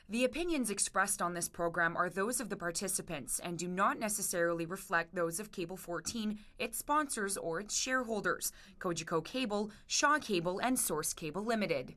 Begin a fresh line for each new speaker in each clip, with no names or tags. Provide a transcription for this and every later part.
The opinions expressed on this program are those of the participants and do not necessarily reflect those of Cable 14, its sponsors, or its shareholders, Cogeco Cable, Shaw Cable, and Source Cable Limited.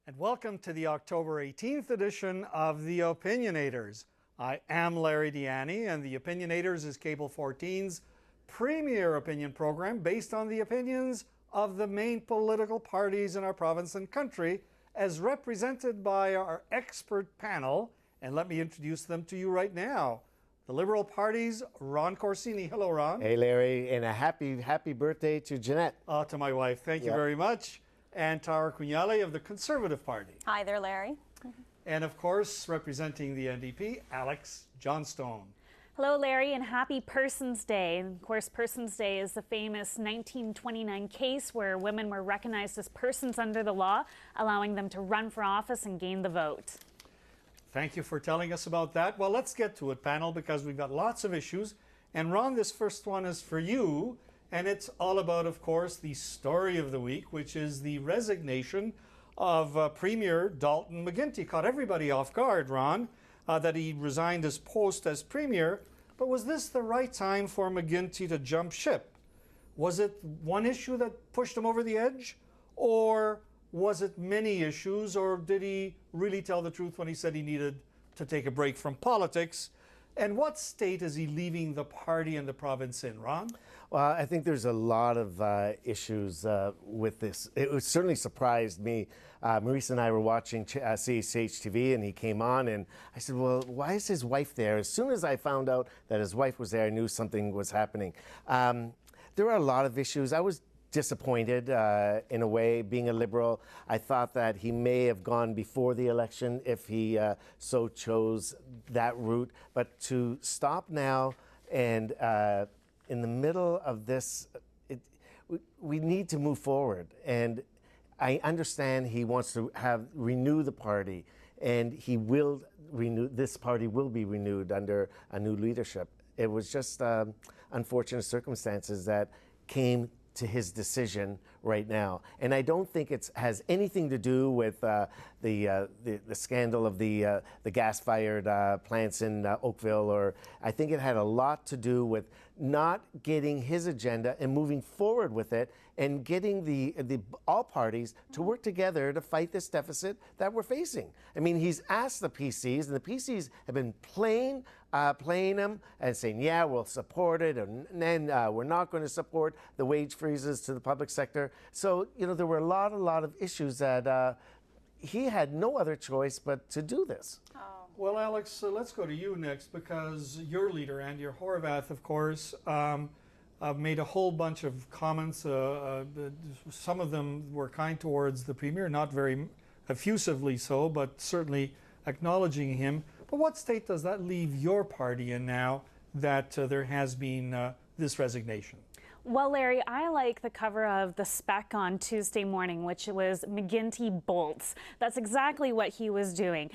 And welcome to the October 18th edition of the Opinionators. I am Larry Deani, and the Opinionators is Cable 14's premier opinion program based on the opinions of the main political parties in our province and country, as represented by our expert panel. And let me introduce them to you right now. The Liberal Party's Ron Corsini. Hello, Ron.
Hey, Larry, and a happy birthday to Jeanette.
To my wife. Thank you very much. And Tara Cugnale of the Conservative Party.
Hi there, Larry.
And of course, representing the NDP, Alex Johnstone.
Hello, Larry, and happy Persons Day. And of course, Persons Day is the famous 1929 case where women were recognized as persons under the law, allowing them to run for office and gain the vote.
Thank you for telling us about that. Well, let's get to it, panel, because we've got lots of issues. And Ron, this first one is for you. And it's all about, of course, the story of the week, which is the resignation of Premier Dalton McGintys. Caught everybody off guard, Ron, that he resigned his post as Premier. But was this the right time for McGintys to jump ship? Was it one issue that pushed him over the edge? Or was it many issues? Or did he really tell the truth when he said he needed to take a break from politics? And what state is he leaving the party and the province in, Ron?
Well, I think there's a lot of issues with this. It certainly surprised me. Maurice and I were watching CHH TV, and he came on, and I said, well, why is his wife there? As soon as I found out that his wife was there, I knew something was happening. There are a lot of issues. I was disappointed in a way. Being a Liberal, I thought that he may have gone before the election if he so chose that route. But to stop now and in the middle of this, we need to move forward. And I understand he wants to renew the party, and he will renew. This party will be renewed under a new leadership. It was just unfortunate circumstances that came to his decision right now, and I don't think it has anything to do with the scandal of the gas-fired plants in Oakville, or I think it had a lot to do with not getting his agenda and moving forward with it, and getting the all parties to work together to fight this deficit that we're facing. I mean, he's asked the PCs, and the PCs have been playing him and saying, yeah, we'll support it, and then we're not going to support the wage freezes to the public sector. So, you know, there were a lot of issues that he had no other choice but to do this.
Oh.
Well, Alex, let's go to you next, because your leader, Andy Horvath, of course, made a whole bunch of comments. Some of them were kind towards the Premier, not very effusively so, but certainly acknowledging him. But what state does that leave your party in now that there has been this resignation?
Well, Larry, I like the cover of the Spec on Tuesday morning, which was McGintys bolts. That's exactly what he was doing.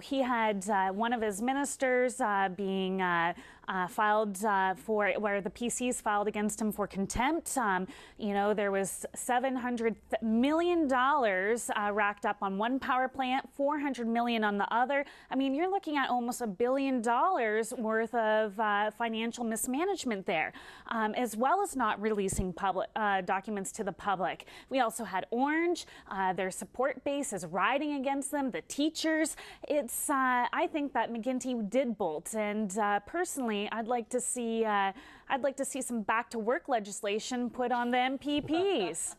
He had one of his ministers being filed for, where the PCs filed against him for contempt. You know, there was $700 million racked up on one power plant, $400 million on the other. I mean, you're looking at almost $1 billion worth of financial mismanagement there, as well as not releasing public documents to the public. We also had Orange. Their support base is riding against them. The teachers. It's. I think that McGintys did bolt, and personally, I'd like to see some back to work legislation put on the MPPs.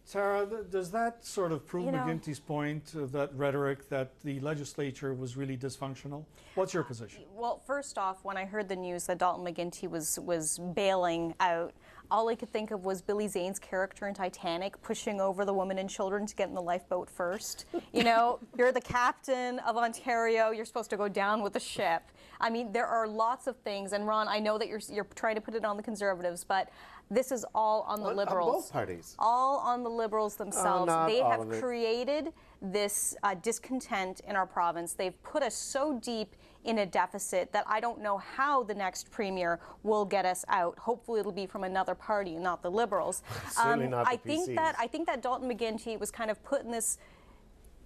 Sarah, does that sort of prove McGintys' point, that rhetoric that the legislature was really dysfunctional? What's your position?
Well, first off, when I heard the news that Dalton McGintys was bailing out, all I could think of was Billy Zane's character in Titanic pushing over the women and children to get in the lifeboat first. You know, you're the captain of Ontario, you're supposed to go down with the ship. I mean, there are lots of things, and Ron, I know that you're trying to put it on the Conservatives, but This is all on the Liberals.
On both parties.
All on the Liberals themselves.
not
They
all
have
of it.
created this discontent in our province. They've put us so deep in a deficit that I don't know how the next premier will get us out. Hopefully it'll be from another party and not the Liberals.
Certainly not the
I think that Dalton McGintys was kind of put in this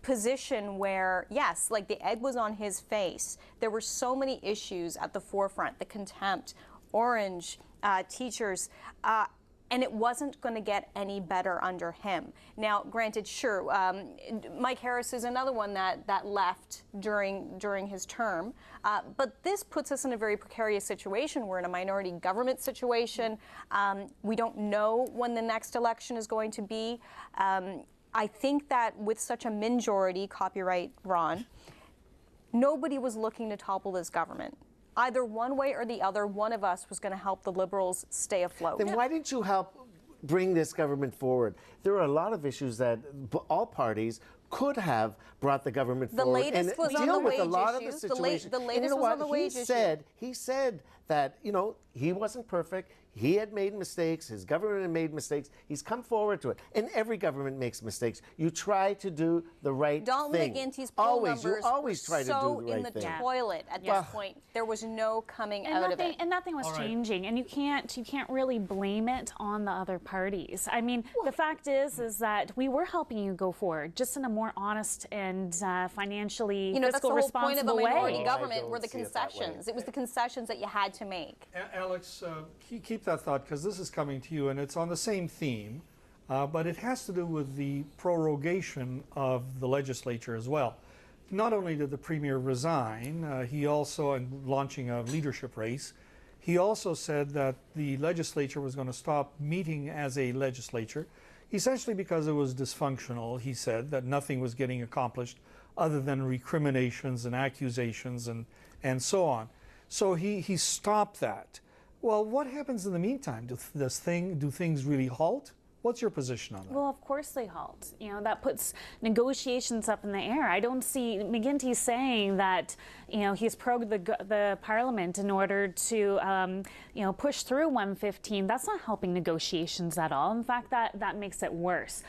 position where, yes, like the egg was on his face. There were so many issues at the forefront, the contempt, Orange, teachers, and it wasn't going to get any better under him. Now, granted, sure, Mike Harris is another one that left during his term, but this puts us in a very precarious situation. We're in a minority government situation. We don't know when the next election is going to be. I think that with such a majority, copyright Ron, nobody was looking to topple this government. Either one way or the other, one of us was going to help the Liberals stay afloat.
Then why didn't you help bring this government forward? There are a lot of issues that all parties could have brought the government
The
forward
latest
and
was on
deal
the
with a
wage
lot of
issues.
the
The
situations.
latest
And you know
was
what?
on the wage issue.
He said that, you know, he wasn't perfect. He had made mistakes. His government had made mistakes. He's come forward to it. And every government makes mistakes. You try to do the right
Dalton
thing.
McGintys' poll
You
numbers
always
were
try to do
so
the right
in the
thing.
toilet at this point. There was no coming out of it.
And nothing was changing, and you can't really blame it on the other parties. I mean, the fact is that we were helping you go forward, just in a more honest and financially
That's the
fiscal
whole point of a
responsible
minority
way.
government
don't
were the
see it that way.
concessions. It was the concessions that you had to make.
Alex, keep that thought because this is coming to you and it's on the same theme, but it has to do with the prorogation of the legislature as well. Not only did the premier resign, he also, in launching a leadership race, he also said that the legislature was going to stop meeting as a legislature, essentially because it was dysfunctional. He said that nothing was getting accomplished other than recriminations and accusations and so on. So he stopped that. Well, what happens in the meantime? Do things really halt? What's your position on that?
Well, of course they halt. That puts negotiations up in the air. I don't see McGintys saying that, he's prorogued the Parliament in order to, push through 115. That's not helping negotiations at all. In fact, that makes it worse.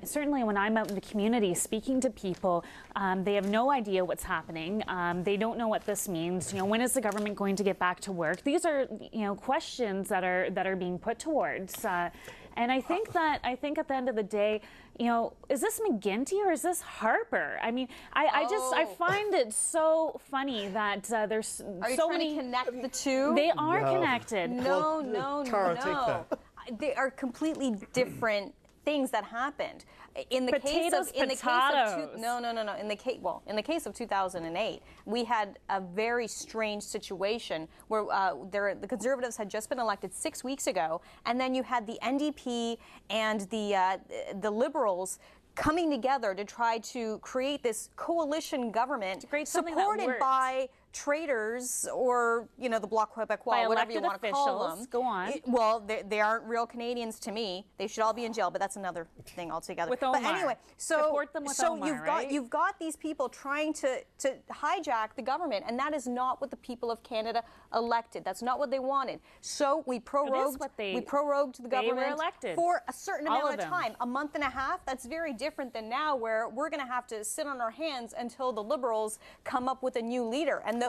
Certainly when I'm out in the community speaking to people, they have no idea what's happening. They don't know what this means. When is the government going to get back to work? These are, questions that are being put towards. And I think at the end of the day, is this McGinty or is this Harper? I mean, I find it so funny that there's
Are you
so
trying
many.
to connect the two?
They are connected.
No.
Tara, take that.
They are completely different things that happened. In the
Potatoes,
case of
potatoes.
no. In the case of 2008, we had a very strange situation where the Conservatives had just been elected 6 weeks ago, and then you had the NDP and the Liberals coming together to try to create this coalition government supported by traitors or, the Bloc Québécois, whatever you want to call them.
Go on.
Well, they aren't real Canadians to me. They should all be in jail, but that's another thing altogether.
With Omar.
But anyway,
Support them with Omar,
you've got these people trying to hijack the government, and that is not what the people of Canada elected. That's not what they wanted. So we prorogued the government
elected.
for a certain
All
amount
of
of
them.
time, a month and a half. That's very different than now, where we're going to have to sit on our hands until the Liberals come up with a new leader. And the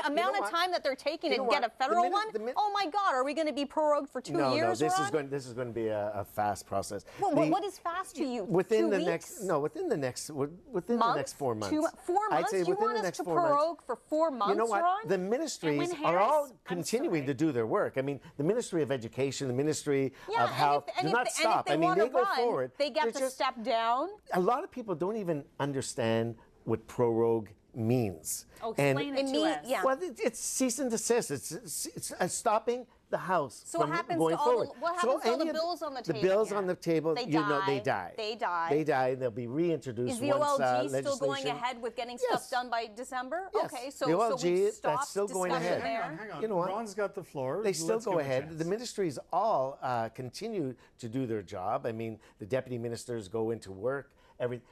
amount of time that they're taking to get a federal one, oh my God, are we going to be prorogued for 2 years?
No, this is going to be a fast process.
Well, what is fast to you?
Within
2
the
weeks?
within the next 4 months.
4
I'd
months?
say
You
within
want
the
us
next
to
4 months.
prorogue for 4 months,
You know what?
Ron?
The ministries are all continuing to do their work. I mean, the Ministry of Education, the Ministry of Health do not stop. I mean, they go forward.
They get to step down.
A lot of people don't even understand what prorogue means.
Oh, explain it to us.
Yeah.
Well, it's cease and desist. It's stopping the House
So
from
what happens
going
to all
forward.
what happens to all the bills on the table?
The bills on the table,
They
they
die.
die.
They die.
They die, and they'll be reintroduced
Is the
once
OLG still going
legislation-
ahead with getting
Yes.
stuff done by December?
Yes.
Okay, so
The OLG,
we've
that's
stopped
still going
discussion
ahead.
there.
Hang on.
You know what?
Ron's got the floor.
They still
Let's
go
give him a
ahead.
chance.
The ministries all continue to do their job. I mean, the deputy ministers go into work,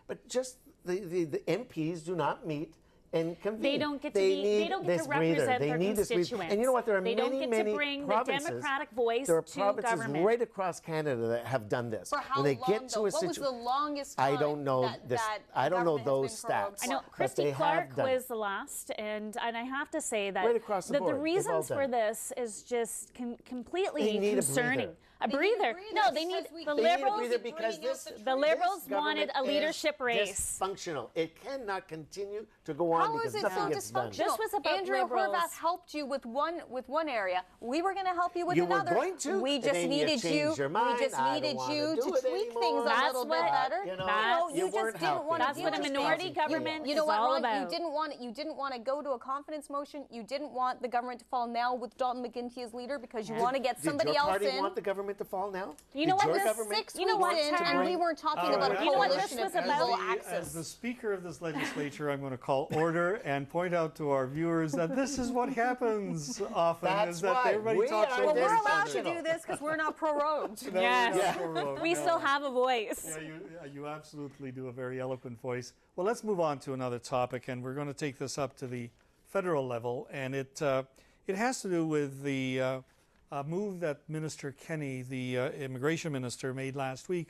but just the MPs do not meet and convene.
They don't get to
They
represent
They
their
need this breather.
constituents.
And you know what? There are
they don't get
many
to bring
provinces.
the democratic voice
There are
to
provinces
government.
right across Canada that have done this.
For how
when they
long,
get to
though?
a
What was the longest
I
time
don't know
that,
this.
that
I don't know
government
those
has been prorogued
stats.
I know
for?
Christy
they have
Clark
done
was
it.
the last, and I have to say that
Right across the board.
the
They've
reasons
all done
for
it.
this is just
They
completely
need a
concerning.
breather.
A
They need a
breather.
breather
No, they need
because we
the
keep
They need a
liberals.
breather because this,
The Liberals
this
wanted a
government
leadership
is
race.
dysfunctional. It cannot continue to go on
How
because
is it so
nothing gets done.
dysfunctional?
This was about
Andrew
liberals.
Horvath helped you with one area. We were going to help you with
You were
another.
going to,
We
and
just
then you
needed
changed your mind.
We just
I don't
needed
wanna
you
do
to
it
tweak
anymore.
things a
That's
little bit
what-
better.
You know,
That's-
you
you
just
weren't
didn't want to.
That's
do
what a
it.
minority
You
government
You know
is
what,
all
Ron?
about.
You didn't want to go to a confidence motion. You didn't want the government to fall now with Dalton McGintys as leader because you want to get somebody
Did your
else
party
in.
want the government to fall now?
You know
Did
what,
your
this
government
6
You know what,
weeks in,
Tara?
and we weren't talking
All
about
right,
a
You know what
coalition
this
of
was about?
evil
As
axis.
the Speaker of this legislature, I'm going to call order and point out to our viewers that this is what happens often.
That's
is that
why
everybody
we
talks
are
over
Well, we're
each
allowed
other.
to do this because we're not prorogued.
No,
Yes.
we're not prorogued,
We
no.
still have a voice.
Yeah, you absolutely do a very eloquent voice. Well, let's move on to another topic, and we're going to take this up to the federal level, and it has to do with the move that Minister Kenney, the immigration minister, made last week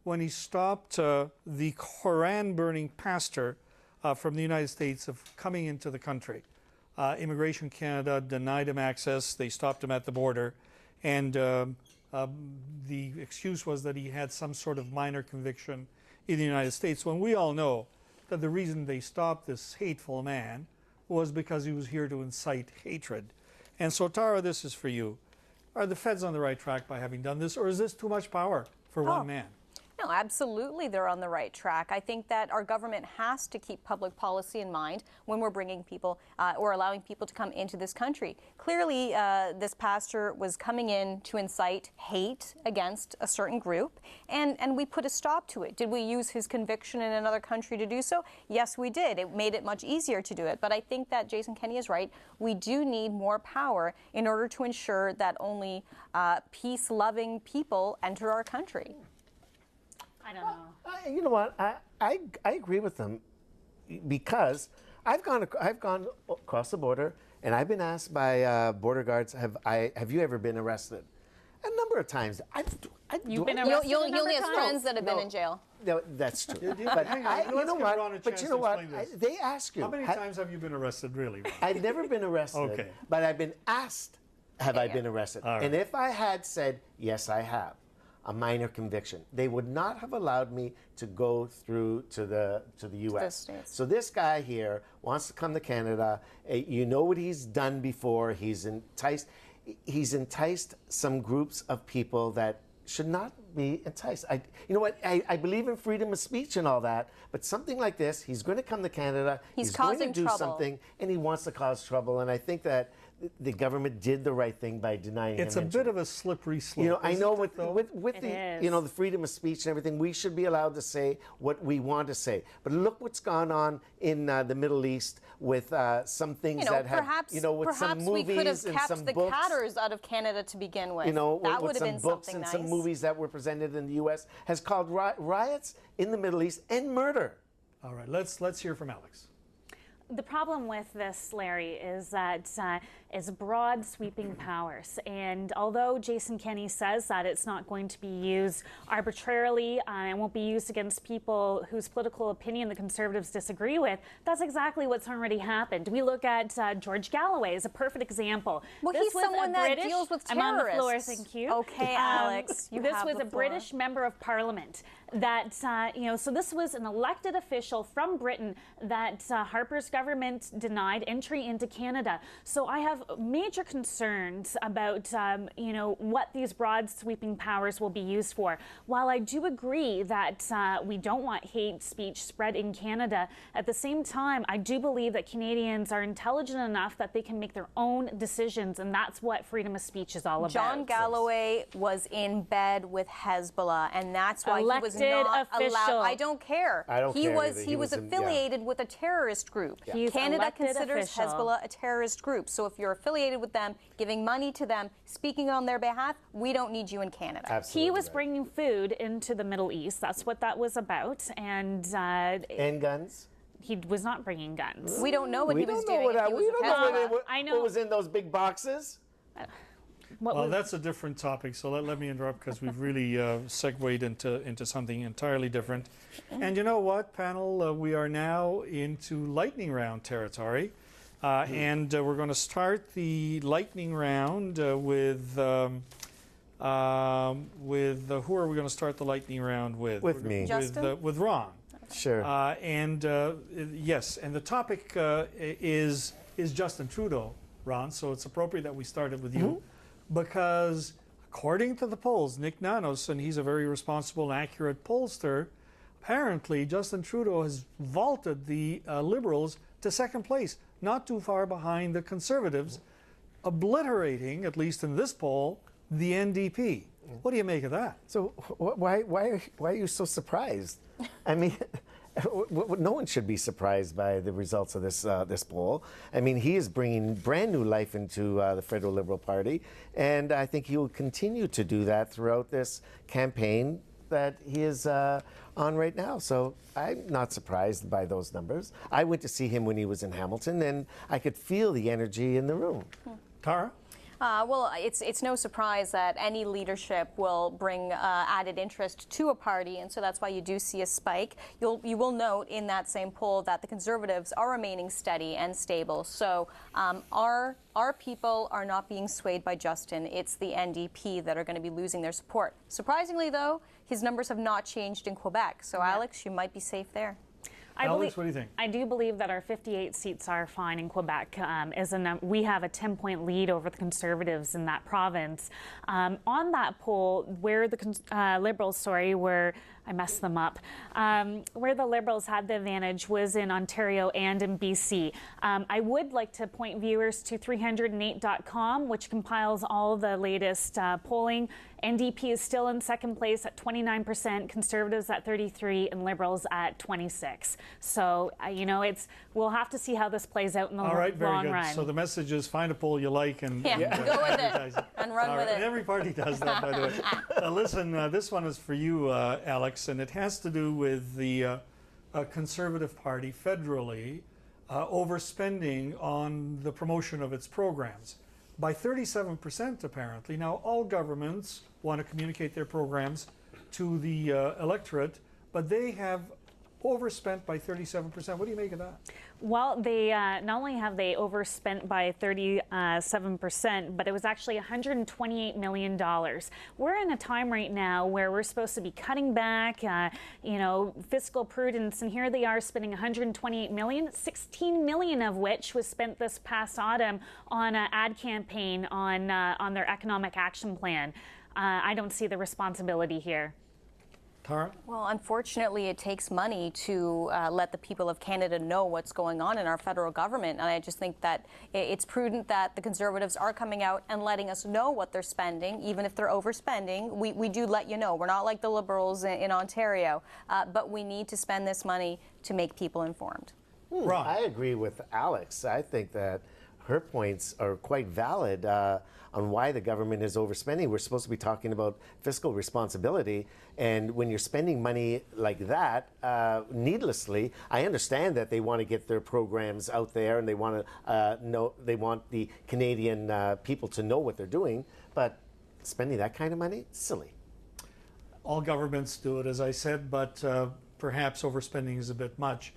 when he stopped the Koran-burning pastor from the United States of coming into the country. Immigration Canada denied him access. They stopped him at the border, and the excuse was that he had some sort of minor conviction in the United States, when we all know that the reason they stopped this hateful man was because he was here to incite hatred. And so, Tara, this is for you. Are the feds on the right track by having done this, or is this too much power for one man?
No, absolutely, they're on the right track. I think that our government has to keep public policy in mind when we're bringing people or allowing people to come into this country. Clearly, this pastor was coming in to incite hate against a certain group, and we put a stop to it. Did we use his conviction in another country to do so? Yes, we did. It made it much easier to do it. But I think that Jason Kenney is right. We do need more power in order to ensure that only peace-loving people enter our country.
I don't know.
You know what? I agree with them because I've gone across the border and I've been asked by border guards, have you ever been arrested? A number of times.
You've been arrested
You
a
only
number of
have
times?
friends that have been
No.
in jail.
No, that's true.
Yeah,
But
hang on, let's
you know
give Ron a
what? But
chance
you
to
know what?
explain this.
They ask you.
How many times have you been arrested, really? Ron?
I've never been arrested,
Okay.
but I've been asked, have I been arrested?
All right.
And if I had said, yes, I have, a minor conviction, they would not have allowed me to go through to the U.S.
States.
So this guy here wants to come to Canada. You know what he's done before. He's enticed some groups of people that should not be enticed. You know what? I believe in freedom of speech and all that, but something like this, he's going to come to Canada.
He's
going to
causing
do
trouble.
something, and he wants to cause trouble. And I think that the government did the right thing by denying him
It's a
entry.
bit of a slippery slope.
You know, I
isn't
know
it,
with
though?
It
the
is.
the freedom of speech and everything, we should be allowed to say what we want to say. But look what's gone on in the Middle East with some things that have,
perhaps,
with some
perhaps we could have
movies and
kept
some
the
books.
catters out of Canada to begin with.
You know,
that
with
would have
some
been
books
something
and
nice.
some movies that were presented in the U.S. has caused riots in the Middle East and murder.
All right, let's hear from Alex.
The problem with this, Larry, is that it's broad sweeping powers. And although Jason Kenney says that it's not going to be used arbitrarily and won't be used against people whose political opinion the Conservatives disagree with, that's exactly what's already happened. We look at George Galloway as a perfect example.
Well,
This
he's
was a
someone that
British-
deals with
I'm on the floor,
terrorists.
thank you.
Okay, Alex, you
This
have
was
the
a
floor.
British member of Parliament that, so this was an elected official from Britain that Harper's government denied entry into Canada. So I have major concerns about, what these broad sweeping powers will be used for. While I do agree that we don't want hate speech spread in Canada, at the same time, I do believe that Canadians are intelligent enough that they can make their own decisions, and that's what freedom of speech is all about.
John Galloway was in bed with Hezbollah, and that's why he was
Elected
not
official.
allowed. I don't care.
I don't
he
care
was
either.
he
He
was
was in-
affiliated with a terrorist group.
He's
Canada
elected
considers
official.
Hezbollah a terrorist group. So if you're affiliated with them, giving money to them, speaking on their behalf, we don't need you in Canada.
Absolutely.
He was bringing food into the Middle East. That's what that was about. And
And guns.
he was not bringing guns.
We don't know what he was doing.
We don't know
I know.
what was in those big boxes.
Well, that's a different topic, so let me interrupt because we've really segued into something entirely different. And you know what, panel? We are now into lightning round territory. And we're going to start the lightning round with who are we going to start the lightning round with?
With me.
Justin?
With Ron.
Sure.
Yes, and the topic is Justin Trudeau, Ron, so it's appropriate that we started with you because according to the polls, Nick Nanos, and he's a very responsible and accurate pollster, apparently Justin Trudeau has vaulted the Liberals to second place, not too far behind the Conservatives, obliterating, at least in this poll, the NDP. What do you make of that?
So why are you so surprised? I mean, no one should be surprised by the results of this poll. I mean, he is bringing brand new life into the Federal Liberal Party, and I think he will continue to do that throughout this campaign that he is on right now. So I'm not surprised by those numbers. I went to see him when he was in Hamilton, and I could feel the energy in the room.
Tara?
Well, it's no surprise that any leadership will bring added interest to a party, and so that's why you do see a spike. You will note in that same poll that the Conservatives are remaining steady and stable. So our people are not being swayed by Justin. It's the NDP that are going to be losing their support. Surprisingly, though, his numbers have not changed in Quebec. So, Alex, you might be safe there.
Alex, what do you think?
I do believe that our 58 seats are fine in Quebec. We have a 10-point lead over the Conservatives in that province. On that poll, where the Liberals, where I messed them up, where the Liberals had the advantage was in Ontario and in BC. I would like to point viewers to 308.com, which compiles all the latest polling. NDP is still in second place at 29%, Conservatives at 33%, and Liberals at 26%. So, we'll have to see how this plays out in the
All right, very
long
good.
run.
So the message is find a poll you like and
go with it and run with it.
And every party does that, by the way. Listen, this one is for you, Alex, and it has to do with the Conservative Party federally overspending on the promotion of its programs by 37%, apparently. Now, all governments want to communicate their programs to the electorate, but they have overspent by 37%. What do you make of that?
Well, they not only have they overspent by 37%, but it was actually $128 million. We're in a time right now where we're supposed to be cutting back, fiscal prudence, and here they are spending $128 million, 16 million of which was spent this past autumn on an ad campaign on their economic action plan. I don't see the responsibility here.
Tara?
Well, unfortunately, it takes money to let the people of Canada know what's going on in our federal government. And I just think that it's prudent that the Conservatives are coming out and letting us know what they're spending, even if they're overspending. We do let you know. We're not like the Liberals in Ontario, but we need to spend this money to make people informed.
Ron?
I agree with Alex. I think that her points are quite valid on why the government is overspending. We're supposed to be talking about fiscal responsibility, and when you're spending money like that needlessly, I understand that they want to get their programs out there and they want to they want the Canadian people to know what they're doing, but spending that kind of money, silly.
All governments do it, as I said, but perhaps overspending is a bit much.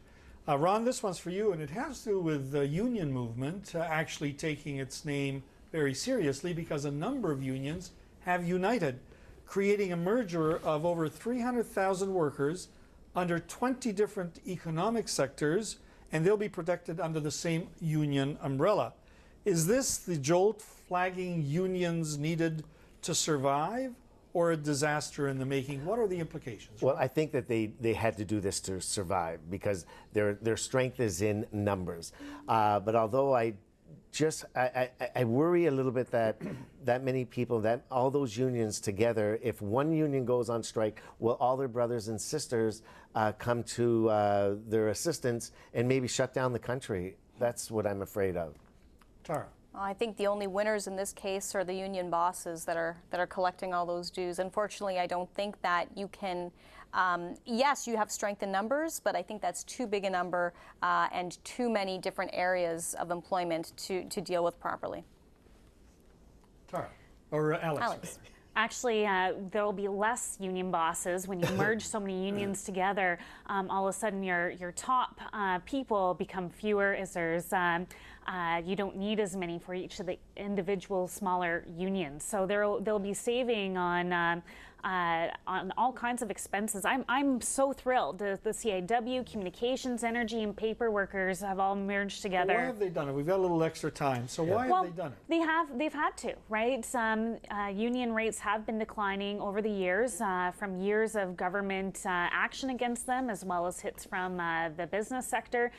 Ron, this one's for you, and it has to do with the union movement actually taking its name very seriously because a number of unions have united, creating a merger of over 300,000 workers under 20 different economic sectors, and they'll be protected under the same union umbrella. Is this the jolt flagging unions needed to survive, or a disaster in the making? What are the implications?
Well, I think that they had to do this to survive because their strength is in numbers. But although I worry a little bit that many people, that all those unions together, if one union goes on strike, will all their brothers and sisters come to their assistance and maybe shut down the country? That's what I'm afraid of.
Tara?
I think the only winners in this case are the union bosses that are collecting all those dues. Unfortunately, I don't think that you can Yes, you have strength in numbers, but I think that's too big a number and too many different areas of employment to deal with properly.
Tara, or Alex.
Actually, there will be less union bosses when you merge so many unions together. All of a sudden, your top people become fewer, as you don't need as many for each of the individual smaller unions. So there'll be saving on all kinds of expenses. I'm so thrilled. The CIW, communications, energy, and paper workers have all merged together.
Well, why have they done it? We've got a little extra time, so why have they done it?
They've had to, right? Union rates have been declining over the years from years of government action against them, as well as hits from the business sector.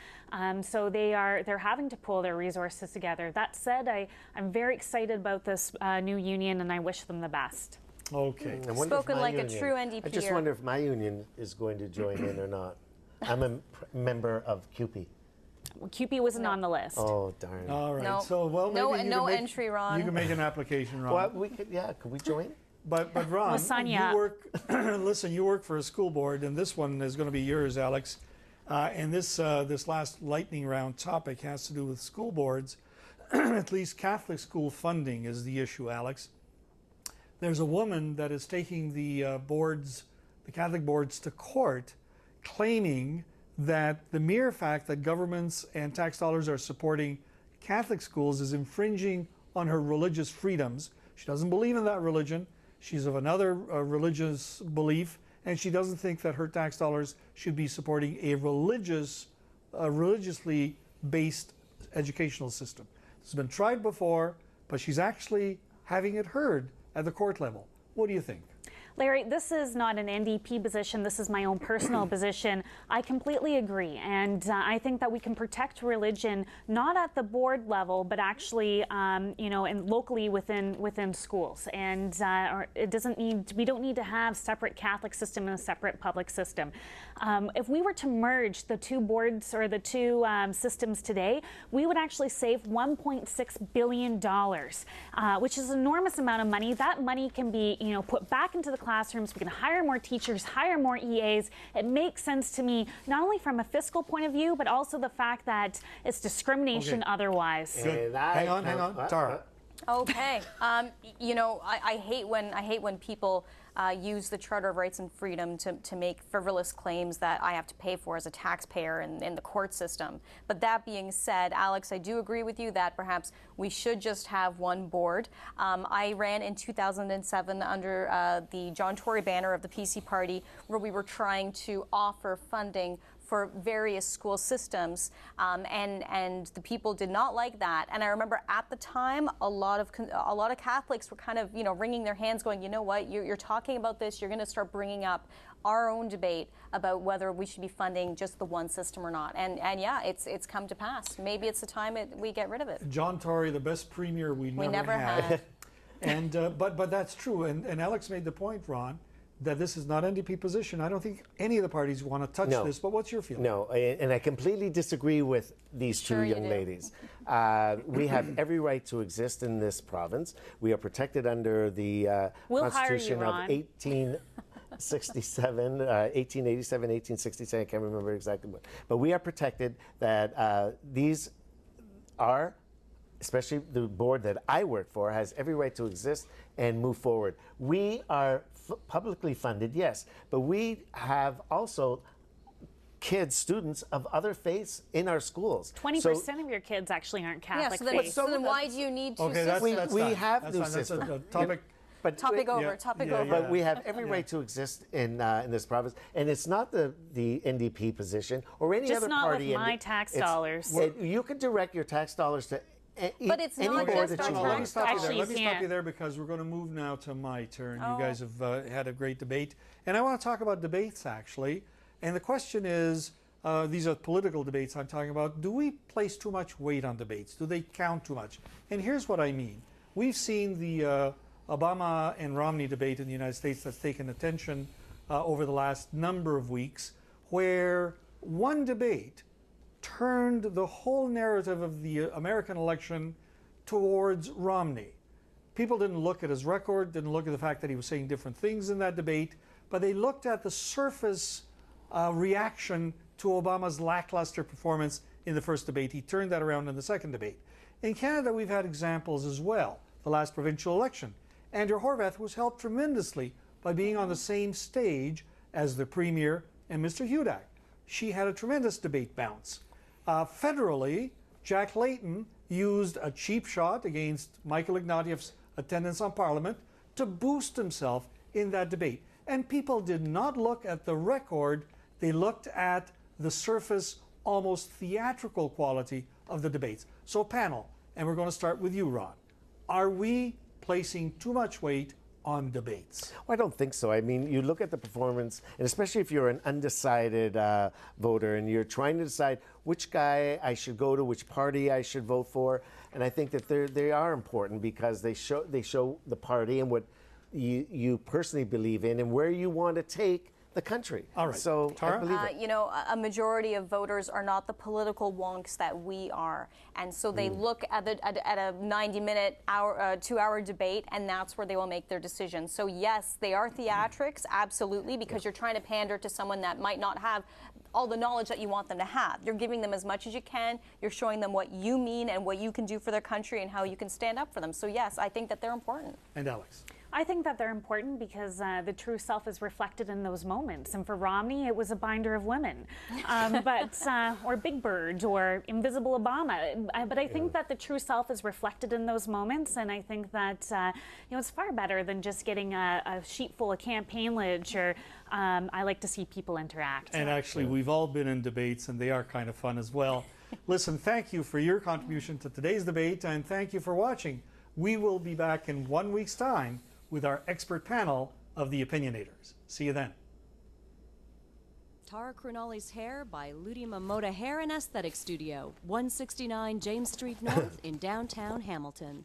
So they're having to pull their resources together. That said, I'm very excited about this new union, and I wish them the best.
Okay.
Spoken like a true NDP.
I just wonder if my union is going to join in or not. I'm a member of CUPE.
Well, CUPE wasn't on the list.
Oh, darn.
All right.
No.
So, well, maybe
no entry, Ron.
You can make an application, Ron.
Well, we could, yeah, could we join?
But Ron,
We'll sign you
you
up.
work. Listen, you work for a school board, and this one is going to be yours, Alex. And this last lightning round topic has to do with school boards. At least Catholic school funding is the issue, Alex. There's a woman that is taking the Catholic boards to court, claiming that the mere fact that governments and tax dollars are supporting Catholic schools is infringing on her religious freedoms. She doesn't believe in that religion. She's of another religious belief, and she doesn't think that her tax dollars should be supporting a religiously based educational system. This has been tried before, but she's actually having it heard at the court level. What do you think?
Larry, this is not an NDP position. This is my own personal position. I completely agree. And I think that we can protect religion, not at the board level, but actually, and locally within schools. And we don't need to have separate Catholic system and a separate public system. If we were to merge the two boards or the two systems today, we would actually save $1.6 billion, which is an enormous amount of money. That money can be, put back into the classrooms. We can hire more teachers, hire more EAs. It makes sense to me, not only from a fiscal point of view, but also the fact that it's discrimination otherwise.
Hang on, Tara.
Okay. I hate when people use the Charter of Rights and Freedom to make frivolous claims that I have to pay for as a taxpayer in the court system. But that being said, Alex, I do agree with you that perhaps we should just have one board. I ran in 2007 under the John Tory banner of the PC Party, where we were trying to offer funding for various school systems, and the people did not like that. And I remember at the time, a lot of Catholics were kind of, wringing their hands, going, you know what, you're talking about this, you're going to start bringing up our own debate about whether we should be funding just the one system or not. And yeah, it's come to pass. Maybe it's the time we get rid of it.
John Tory, the best premier we never had. And but that's true. And Alex made the point, Ron, that this is not NDP position. I don't think any of the parties want to touch this, but what's your feeling?
No, and I completely disagree with these two young ladies. We have every right to exist in this province. We are protected under the Constitution of 1867, 1887, 1867, I can't remember exactly what. But we are protected that these are, especially the board that I work for, has every right to exist and move forward. We are publicly funded, yes, but we have also students of other faiths in our schools.
20% of your kids actually aren't Catholic faith.
So then why do you need to
we have new systems.
That's a topic.
Topic over.
But we have every right to exist in this province, and it's not the NDP position or any
Just
other
not
party.
With my tax dollars.
You can direct your tax dollars to
but it's not just our
Let me stop
Actually,
you there because we're going to move now to my turn. You guys have had a great debate. And I want to talk about debates, actually. And the question is, these are political debates I'm talking about. Do we place too much weight on debates? Do they count too much? And here's what I mean. We've seen the Obama and Romney debate in the United States that's taken attention over the last number of weeks, where one debate turned the whole narrative of the American election towards Romney. People didn't look at his record, didn't look at the fact that he was saying different things in that debate, but they looked at the surface reaction to Obama's lackluster performance in the first debate. He turned that around in the second debate. In Canada, we've had examples as well. The last provincial election, Andrew Horwath was helped tremendously by being on the same stage as the Premier and Mr. Hudak. She had a tremendous debate bounce. Federally, Jack Layton used a cheap shot against Michael Ignatieff's attendance on Parliament to boost himself in that debate. And people did not look at the record, they looked at the surface, almost theatrical quality of the debates. So panel, and we're going to start with you, Ron. Are we placing too much weight on debates?
Well, I don't think so. I mean, you look at the performance, and especially if you're an undecided voter and you're trying to decide which guy I should go to, which party I should vote for, and I think that they are important because they show the party and what you personally believe in and where you want to take the country.
All right.
So
Tara?
I believe it.
You know, a majority of voters are not the political wonks that we are. And so they look at a 90-minute, 2-hour debate, and that's where they will make their decision. So yes, they are theatrics, absolutely, because you're trying to pander to someone that might not have all the knowledge that you want them to have. You're giving them as much as you can. You're showing them what you mean and what you can do for their country and how you can stand up for them. So yes, I think that they're important.
And Alex?
I think that they're important because the true self is reflected in those moments. And for Romney, it was a binder of women, or Big Bird, or Invisible Obama. But I think that the true self is reflected in those moments, and I think that it's far better than just getting a sheet full of campaign literature. I like to see people interact.
And actually, we've all been in debates, and they are kind of fun as well. Listen, thank you for your contribution to today's debate, and thank you for watching. We will be back in 1 week's time with our expert panel of the Opinionators. See you then.
Tara Crunali's Hair by Ludi Mamoda Hair and Aesthetic Studio, 169 James Street North in downtown Hamilton.